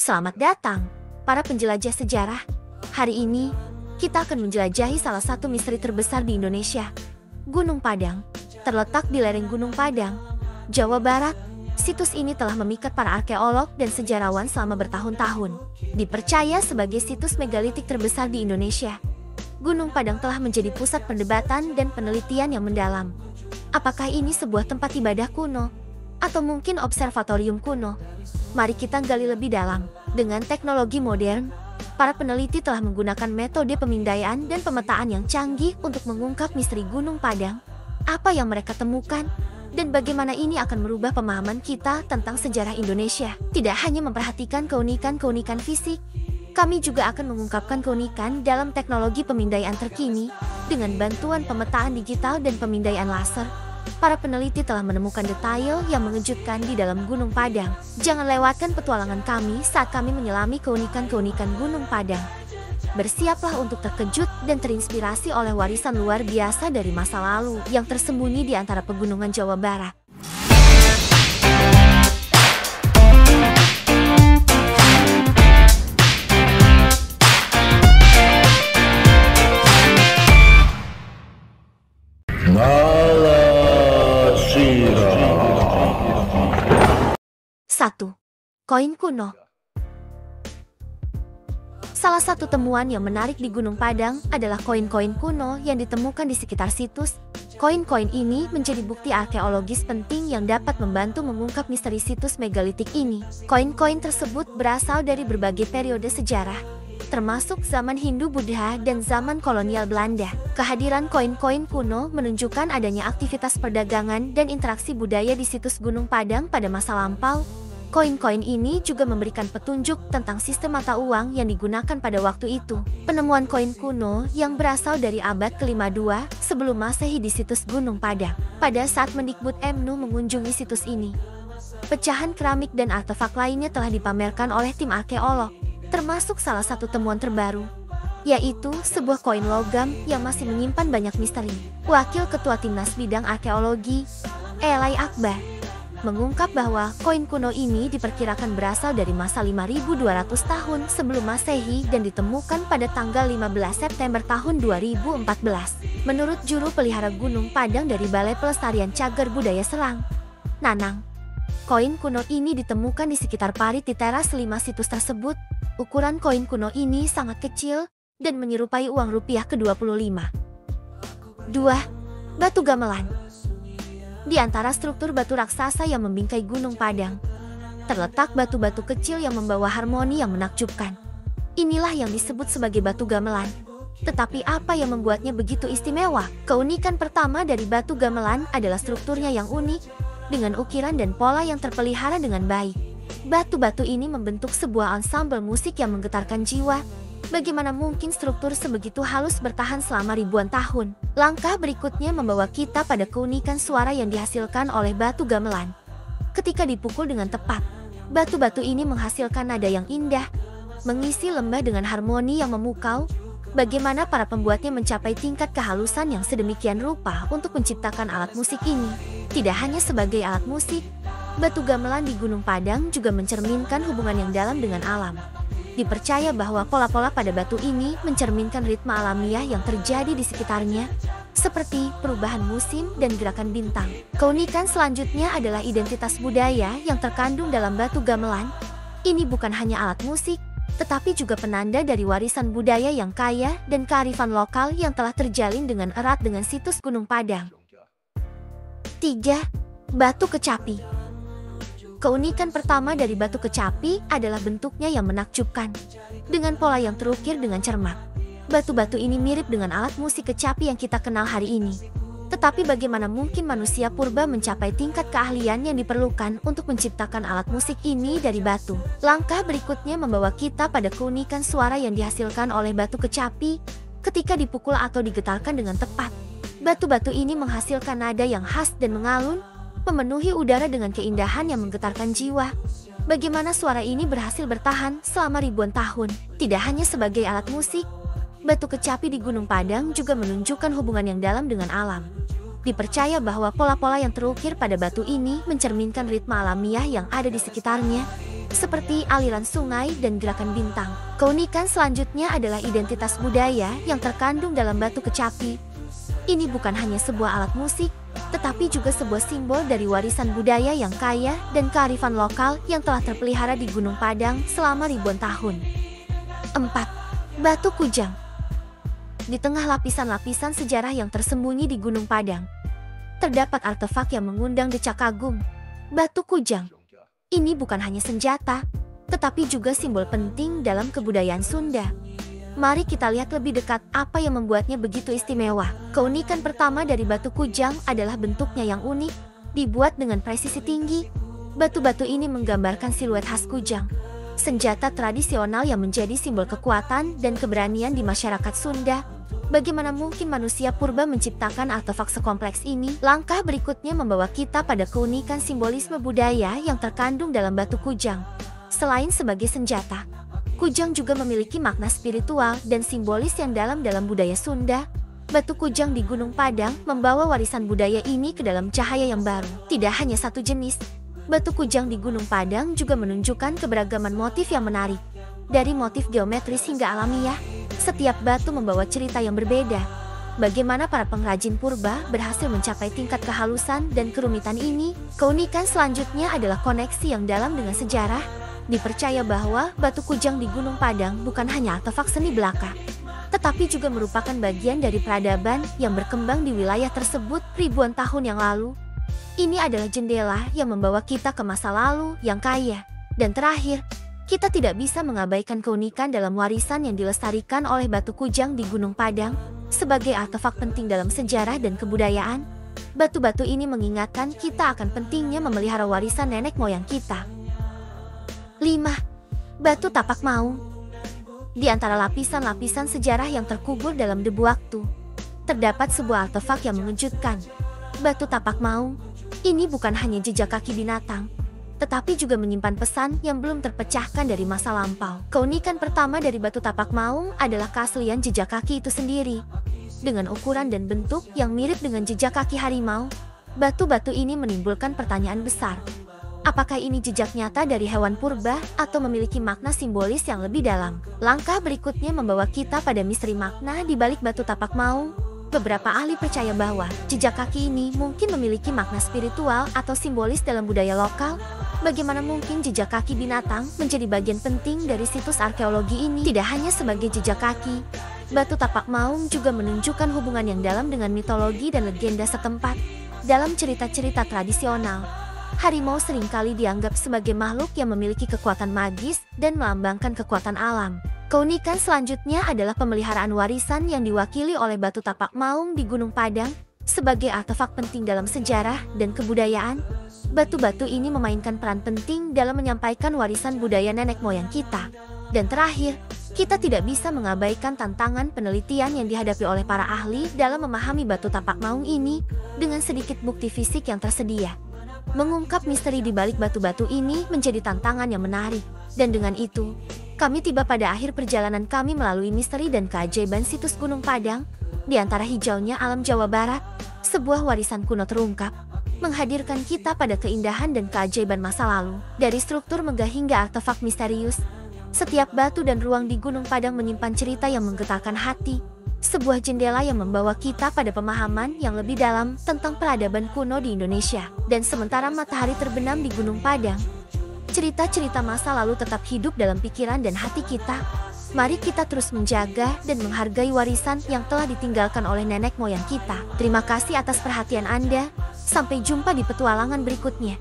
Selamat datang, para penjelajah sejarah. Hari ini, kita akan menjelajahi salah satu misteri terbesar di Indonesia. Gunung Padang, terletak di lereng Gunung Padang, Jawa Barat. Situs ini telah memikat para arkeolog dan sejarawan selama bertahun-tahun. Dipercaya sebagai situs megalitik terbesar di Indonesia. Gunung Padang telah menjadi pusat perdebatan dan penelitian yang mendalam. Apakah ini sebuah tempat ibadah kuno? Atau mungkin observatorium kuno? Mari kita gali lebih dalam. Dengan teknologi modern, para peneliti telah menggunakan metode pemindaian dan pemetaan yang canggih untuk mengungkap misteri Gunung Padang. Apa yang mereka temukan? Dan bagaimana ini akan merubah pemahaman kita tentang sejarah Indonesia? Tidak hanya memperhatikan keunikan-keunikan fisik, kami juga akan mengungkapkan keunikan dalam teknologi pemindaian terkini. Dengan bantuan pemetaan digital dan pemindaian laser, para peneliti telah menemukan detail yang mengejutkan di dalam Gunung Padang. Jangan lewatkan petualangan kami saat kami menyelami keunikan-keunikan Gunung Padang. Bersiaplah untuk terkejut dan terinspirasi oleh warisan luar biasa dari masa lalu yang tersembunyi di antara pegunungan Jawa Barat. Satu, koin kuno. Salah satu temuan yang menarik di Gunung Padang adalah koin-koin kuno yang ditemukan di sekitar situs. Koin-koin ini menjadi bukti arkeologis penting yang dapat membantu mengungkap misteri situs megalitik ini. Koin-koin tersebut berasal dari berbagai periode sejarah, termasuk zaman Hindu-Buddha dan zaman kolonial Belanda. Kehadiran koin-koin kuno menunjukkan adanya aktivitas perdagangan dan interaksi budaya di situs Gunung Padang pada masa lampau. Koin-koin ini juga memberikan petunjuk tentang sistem mata uang yang digunakan pada waktu itu. Penemuan koin kuno yang berasal dari abad ke-52 sebelum Masehi di situs Gunung Padang. Pada saat Mendikbud MNU mengunjungi situs ini, pecahan keramik dan artefak lainnya telah dipamerkan oleh tim arkeolog, termasuk salah satu temuan terbaru, yaitu sebuah koin logam yang masih menyimpan banyak misteri. Wakil Ketua Timnas Bidang Arkeologi, Elai Akbar, mengungkap bahwa koin kuno ini diperkirakan berasal dari masa 5.200 tahun sebelum Masehi dan ditemukan pada tanggal 15 September tahun 2014. Menurut juru pelihara Gunung Padang dari Balai Pelestarian Cagar Budaya Serang, Nanang, koin kuno ini ditemukan di sekitar parit di teras 5 situs tersebut. Ukuran koin kuno ini sangat kecil dan menyerupai uang rupiah ke-25. 2. Batu gamelan. Di antara struktur batu raksasa yang membingkai Gunung Padang, terletak batu-batu kecil yang membawa harmoni yang menakjubkan. Inilah yang disebut sebagai batu gamelan. Tetapi apa yang membuatnya begitu istimewa? Keunikan pertama dari batu gamelan adalah strukturnya yang unik, dengan ukiran dan pola yang terpelihara dengan baik. Batu-batu ini membentuk sebuah ensemble musik yang menggetarkan jiwa. Bagaimana mungkin struktur sebegitu halus bertahan selama ribuan tahun? Langkah berikutnya membawa kita pada keunikan suara yang dihasilkan oleh batu gamelan. Ketika dipukul dengan tepat, batu-batu ini menghasilkan nada yang indah, mengisi lembah dengan harmoni yang memukau. Bagaimana para pembuatnya mencapai tingkat kehalusan yang sedemikian rupa untuk menciptakan alat musik ini? Tidak hanya sebagai alat musik, batu gamelan di Gunung Padang juga mencerminkan hubungan yang dalam dengan alam. Dipercaya bahwa pola-pola pada batu ini mencerminkan ritme alamiah yang terjadi di sekitarnya, seperti perubahan musim dan gerakan bintang. Keunikan selanjutnya adalah identitas budaya yang terkandung dalam batu gamelan. Ini bukan hanya alat musik, tetapi juga penanda dari warisan budaya yang kaya dan kearifan lokal yang telah terjalin dengan erat dengan situs Gunung Padang. 3. Batu kecapi. Keunikan pertama dari batu kecapi adalah bentuknya yang menakjubkan. Dengan pola yang terukir dengan cermat, batu-batu ini mirip dengan alat musik kecapi yang kita kenal hari ini. Tetapi bagaimana mungkin manusia purba mencapai tingkat keahlian yang diperlukan untuk menciptakan alat musik ini dari batu? Langkah berikutnya membawa kita pada keunikan suara yang dihasilkan oleh batu kecapi ketika dipukul atau digetarkan dengan tepat. Batu-batu ini menghasilkan nada yang khas dan mengalun, memenuhi udara dengan keindahan yang menggetarkan jiwa. Bagaimana suara ini berhasil bertahan selama ribuan tahun? Tidak hanya sebagai alat musik, batu kecapi di Gunung Padang juga menunjukkan hubungan yang dalam dengan alam. Dipercaya bahwa pola-pola yang terukir pada batu ini mencerminkan ritme alamiah yang ada di sekitarnya. seperti aliran sungai dan gerakan bintang. Keunikan selanjutnya adalah identitas budaya yang terkandung dalam batu kecapi. Ini bukan hanya sebuah alat musik, tetapi juga sebuah simbol dari warisan budaya yang kaya dan kearifan lokal yang telah terpelihara di Gunung Padang selama ribuan tahun. 4. Batu Kujang. Di tengah lapisan-lapisan sejarah yang tersembunyi di Gunung Padang, terdapat artefak yang mengundang decak kagum. Batu Kujang. Ini bukan hanya senjata, tetapi juga simbol penting dalam kebudayaan Sunda. Mari kita lihat lebih dekat apa yang membuatnya begitu istimewa. Keunikan pertama dari batu kujang adalah bentuknya yang unik, dibuat dengan presisi tinggi. Batu-batu ini menggambarkan siluet khas kujang, senjata tradisional yang menjadi simbol kekuatan dan keberanian di masyarakat Sunda. Bagaimana mungkin manusia purba menciptakan artefak sekompleks ini? Langkah berikutnya membawa kita pada keunikan simbolisme budaya yang terkandung dalam batu kujang. Selain sebagai senjata, kujang juga memiliki makna spiritual dan simbolis yang dalam budaya Sunda. Batu kujang di Gunung Padang membawa warisan budaya ini ke dalam cahaya yang baru. Tidak hanya satu jenis, batu kujang di Gunung Padang juga menunjukkan keberagaman motif yang menarik. Dari motif geometris hingga alamiah, setiap batu membawa cerita yang berbeda. Bagaimana para pengrajin purba berhasil mencapai tingkat kehalusan dan kerumitan ini? Keunikan selanjutnya adalah koneksi yang dalam dengan sejarah. Dipercaya bahwa batu kujang di Gunung Padang bukan hanya artefak seni belaka, tetapi juga merupakan bagian dari peradaban yang berkembang di wilayah tersebut ribuan tahun yang lalu. Ini adalah jendela yang membawa kita ke masa lalu yang kaya. Dan terakhir, kita tidak bisa mengabaikan keunikan dalam warisan yang dilestarikan oleh batu kujang di Gunung Padang. Sebagai artefak penting dalam sejarah dan kebudayaan, batu-batu ini mengingatkan kita akan pentingnya memelihara warisan nenek moyang kita. 5. Batu Tapak Maung. Di antara lapisan-lapisan sejarah yang terkubur dalam debu waktu, terdapat sebuah artefak yang mengejutkan. Batu Tapak Maung ini bukan hanya jejak kaki binatang, tetapi juga menyimpan pesan yang belum terpecahkan dari masa lampau. Keunikan pertama dari batu tapak maung adalah keaslian jejak kaki itu sendiri. Dengan ukuran dan bentuk yang mirip dengan jejak kaki harimau, batu-batu ini menimbulkan pertanyaan besar. Apakah ini jejak nyata dari hewan purba atau memiliki makna simbolis yang lebih dalam? Langkah berikutnya membawa kita pada misteri makna di balik batu tapak maung. Beberapa ahli percaya bahwa jejak kaki ini mungkin memiliki makna spiritual atau simbolis dalam budaya lokal. Bagaimana mungkin jejak kaki binatang menjadi bagian penting dari situs arkeologi ini? Tidak hanya sebagai jejak kaki, batu tapak maung juga menunjukkan hubungan yang dalam dengan mitologi dan legenda setempat. Dalam cerita-cerita tradisional, harimau seringkali dianggap sebagai makhluk yang memiliki kekuatan magis dan melambangkan kekuatan alam. Keunikan selanjutnya adalah pemeliharaan warisan yang diwakili oleh batu tapak maung di Gunung Padang. Sebagai artefak penting dalam sejarah dan kebudayaan, batu-batu ini memainkan peran penting dalam menyampaikan warisan budaya nenek moyang kita. Dan terakhir, kita tidak bisa mengabaikan tantangan penelitian yang dihadapi oleh para ahli dalam memahami batu tapak maung ini dengan sedikit bukti fisik yang tersedia. Mengungkap misteri di balik batu-batu ini menjadi tantangan yang menarik. Dan dengan itu, kami tiba pada akhir perjalanan kami melalui misteri dan keajaiban situs Gunung Padang. Di antara hijaunya alam Jawa Barat, sebuah warisan kuno terungkap, menghadirkan kita pada keindahan dan keajaiban masa lalu. Dari struktur megah hingga artefak misterius, setiap batu dan ruang di Gunung Padang menyimpan cerita yang menggetarkan hati. Sebuah jendela yang membawa kita pada pemahaman yang lebih dalam tentang peradaban kuno di Indonesia. Dan sementara matahari terbenam di Gunung Padang, cerita-cerita masa lalu tetap hidup dalam pikiran dan hati kita. Mari kita terus menjaga dan menghargai warisan yang telah ditinggalkan oleh nenek moyang kita. Terima kasih atas perhatian Anda. Sampai jumpa di petualangan berikutnya.